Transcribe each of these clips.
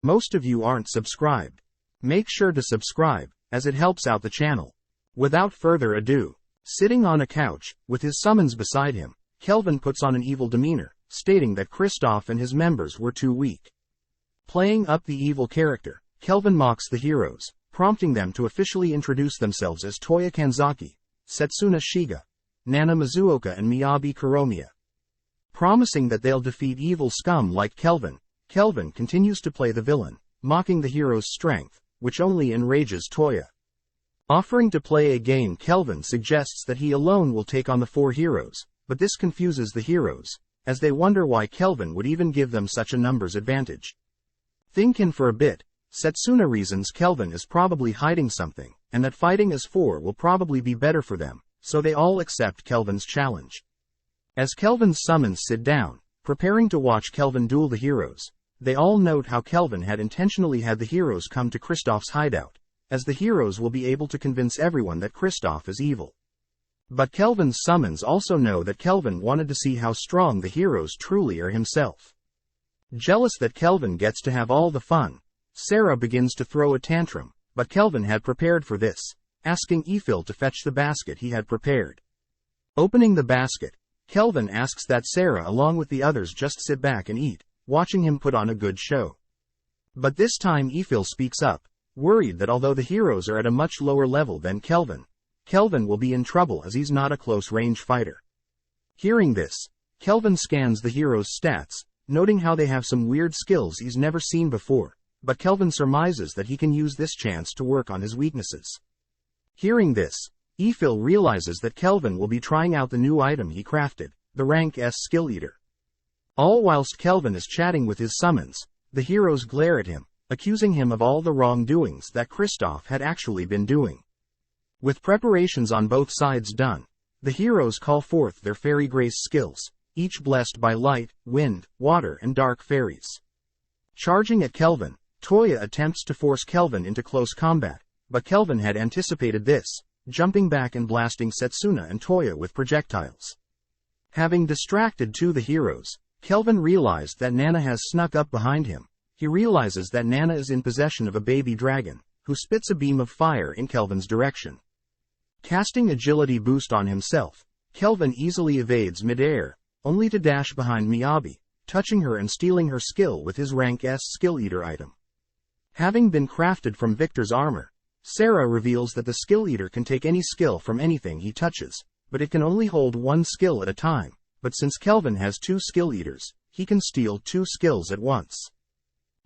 Most of you aren't subscribed. Make sure to subscribe, as it helps out the channel. Without further ado, sitting on a couch, with his summons beside him, Kelvin puts on an evil demeanor, stating that Kristoff and his members were too weak. Playing up the evil character, Kelvin mocks the heroes, prompting them to officially introduce themselves as Toya Kanzaki, Setsuna Shiga, Nana Mizuoka and Miyabi Kuromiya. Promising that they'll defeat evil scum like Kelvin, Kelvin continues to play the villain, mocking the hero's strength, which only enrages Toya. Offering to play a game, Kelvin suggests that he alone will take on the 4 heroes, but this confuses the heroes, as they wonder why Kelvin would even give them such a numbers advantage. Thinking for a bit, Setsuna reasons Kelvin is probably hiding something, and that fighting as 4 will probably be better for them, so they all accept Kelvin's challenge. As Kelvin's summons sit down, preparing to watch Kelvin duel the heroes, they all note how Kelvin had intentionally had the heroes come to Kristoff's hideout, as the heroes will be able to convince everyone that Kristoff is evil. But Kelvin's summons also know that Kelvin wanted to see how strong the heroes truly are himself. Jealous that Kelvin gets to have all the fun, Sarah begins to throw a tantrum, but Kelvin had prepared for this, asking Ifil to fetch the basket he had prepared. Opening the basket, Kelvin asks that Sarah along with the others just sit back and eat, watching him put on a good show. But this time Ifil speaks up, worried that although the heroes are at a much lower level than Kelvin, Kelvin will be in trouble as he's not a close-range fighter. Hearing this, Kelvin scans the heroes' stats, noting how they have some weird skills he's never seen before, but Kelvin surmises that he can use this chance to work on his weaknesses. Hearing this, Ifil realizes that Kelvin will be trying out the new item he crafted, the Rank S Skill Eater. All whilst Kelvin is chatting with his summons, the heroes glare at him, accusing him of all the wrongdoings that Kristoff had actually been doing. With preparations on both sides done, the heroes call forth their fairy grace skills, each blessed by light, wind, water and dark fairies. Charging at Kelvin, Toya attempts to force Kelvin into close combat, but Kelvin had anticipated this, jumping back and blasting Setsuna and Toya with projectiles. Having distracted the heroes, Kelvin realized that Nana has snuck up behind him. He realizes that Nana is in possession of a baby dragon, who spits a beam of fire in Kelvin's direction. Casting agility boost on himself, Kelvin easily evades mid-air, only to dash behind Miyabi, touching her and stealing her skill with his Rank S Skill Eater item. Having been crafted from Victor's armor, Sarah reveals that the Skill Eater can take any skill from anything he touches, but it can only hold 1 skill at a time, but since Kelvin has 2 Skill Eaters, he can steal 2 skills at once.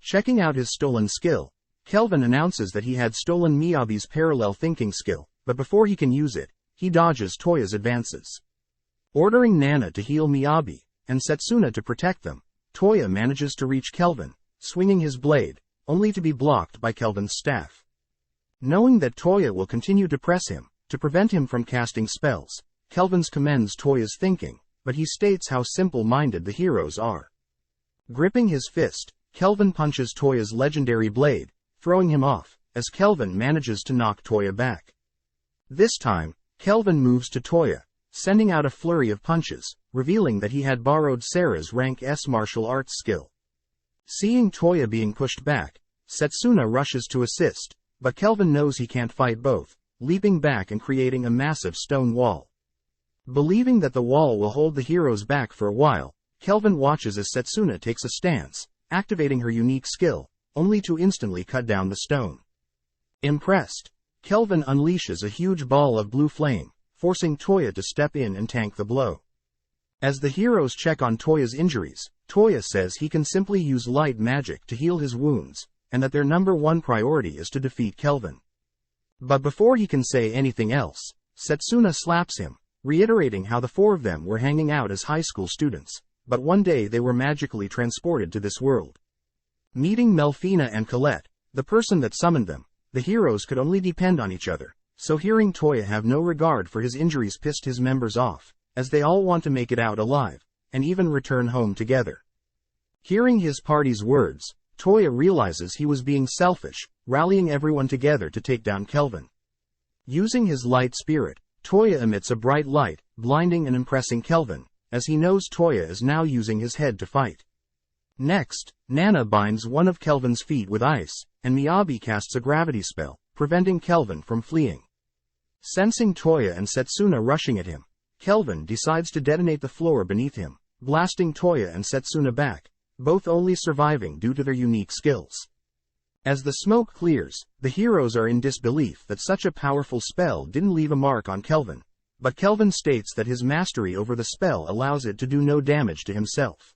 Checking out his stolen skill, Kelvin announces that he had stolen Miyabi's parallel thinking skill, but before he can use it, he dodges Toya's advances. Ordering Nana to heal Miyabi, and Setsuna to protect them, Toya manages to reach Kelvin, swinging his blade, only to be blocked by Kelvin's staff. Knowing that Toya will continue to press him, to prevent him from casting spells, Kelvin commends Toya's thinking, but he states how simple-minded the heroes are. Gripping his fist, Kelvin punches Toya's legendary blade, throwing him off, as Kelvin manages to knock Toya back. This time, Kelvin moves to Toya, sending out a flurry of punches, revealing that he had borrowed Sarah's Rank S martial arts skill. Seeing Toya being pushed back, Setsuna rushes to assist, but Kelvin knows he can't fight both, leaping back and creating a massive stone wall. Believing that the wall will hold the heroes back for a while, Kelvin watches as Setsuna takes a stance, activating her unique skill, only to instantly cut down the stone. Impressed, Kelvin unleashes a huge ball of blue flame, forcing Toya to step in and tank the blow. As the heroes check on Toya's injuries, Toya says he can simply use light magic to heal his wounds, and that their number 1 priority is to defeat Kelvin. But before he can say anything else, Setsuna slaps him, reiterating how the 4 of them were hanging out as high school students, but one day they were magically transported to this world. Meeting Melfina and Colette, the person that summoned them, the heroes could only depend on each other, so hearing Toya have no regard for his injuries pissed his members off, as they all want to make it out alive, and even return home together. Hearing his party's words, Toya realizes he was being selfish, rallying everyone together to take down Kelvin. Using his light spirit, Toya emits a bright light, blinding and impressing Kelvin, as he knows Toya is now using his head to fight. Next, Nana binds one of Kelvin's feet with ice, and Miyabi casts a gravity spell, preventing Kelvin from fleeing. Sensing Toya and Setsuna rushing at him, Kelvin decides to detonate the floor beneath him, blasting Toya and Setsuna back, both only surviving due to their unique skills. As the smoke clears, the heroes are in disbelief that such a powerful spell didn't leave a mark on Kelvin, but Kelvin states that his mastery over the spell allows it to do no damage to himself.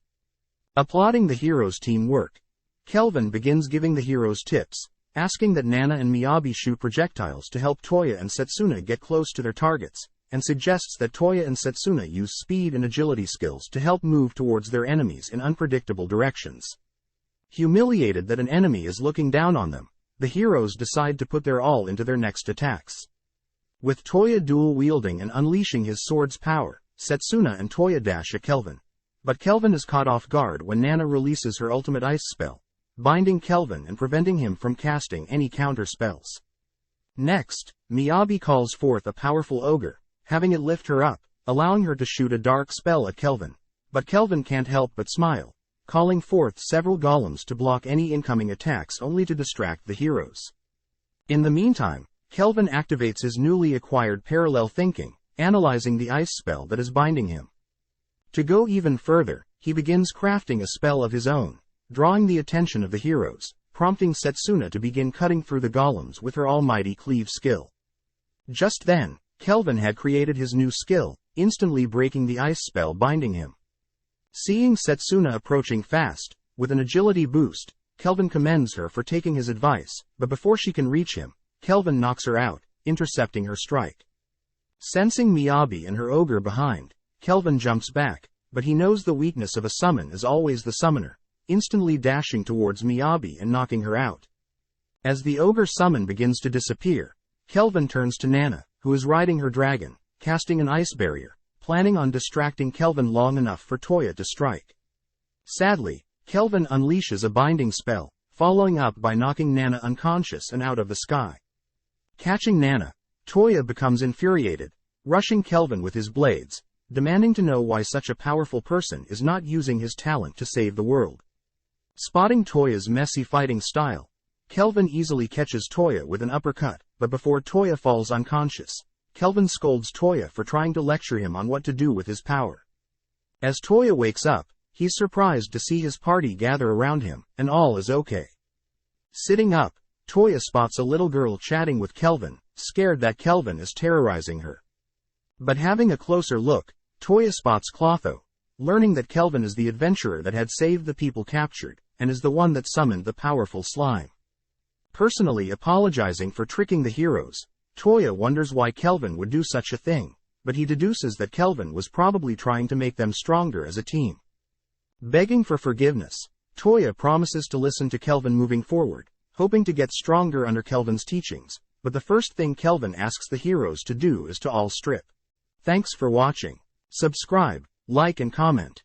Applauding the heroes' teamwork, Kelvin begins giving the heroes tips, asking that Nana and Miyabi shoot projectiles to help Toya and Setsuna get close to their targets, and suggests that Toya and Setsuna use speed and agility skills to help move towards their enemies in unpredictable directions. Humiliated that an enemy is looking down on them, the heroes decide to put their all into their next attacks. With Toya dual-wielding and unleashing his sword's power, Setsuna and Toya dash at Kelvin. But Kelvin is caught off guard when Nana releases her ultimate ice spell, binding Kelvin and preventing him from casting any counter spells. Next, Miyabi calls forth a powerful ogre, having it lift her up, allowing her to shoot a dark spell at Kelvin. But Kelvin can't help but smile, calling forth several golems to block any incoming attacks only to distract the heroes. In the meantime, Kelvin activates his newly acquired parallel thinking, analyzing the ice spell that is binding him. To go even further, he begins crafting a spell of his own, drawing the attention of the heroes, prompting Setsuna to begin cutting through the golems with her almighty cleave skill. Just then, Kelvin had created his new skill, instantly breaking the ice spell binding him. Seeing Setsuna approaching fast, with an agility boost, Kelvin commends her for taking his advice, but before she can reach him, Kelvin knocks her out, intercepting her strike. Sensing Miyabi and her ogre behind, Kelvin jumps back, but he knows the weakness of a summon is always the summoner, instantly dashing towards Miyabi and knocking her out. As the ogre summon begins to disappear, Kelvin turns to Nana, who is riding her dragon, casting an ice barrier, planning on distracting Kelvin long enough for Toya to strike. Sadly, Kelvin unleashes a binding spell, following up by knocking Nana unconscious and out of the sky. Catching Nana, Toya becomes infuriated, rushing Kelvin with his blades, demanding to know why such a powerful person is not using his talent to save the world. Spotting Toya's messy fighting style, Kelvin easily catches Toya with an uppercut, but before Toya falls unconscious, Kelvin scolds Toya for trying to lecture him on what to do with his power. As Toya wakes up, he's surprised to see his party gather around him, and all is okay. Sitting up, Toya spots a little girl chatting with Kelvin, scared that Kelvin is terrorizing her. But having a closer look, Toya spots Clotho, learning that Kelvin is the adventurer that had saved the people captured, and is the one that summoned the powerful slime. Personally apologizing for tricking the heroes, Toya wonders why Kelvin would do such a thing, but he deduces that Kelvin was probably trying to make them stronger as a team. Begging for forgiveness, Toya promises to listen to Kelvin moving forward, hoping to get stronger under Kelvin's teachings, but the first thing Kelvin asks the heroes to do is to all strip. Thanks for watching. Subscribe, like and comment.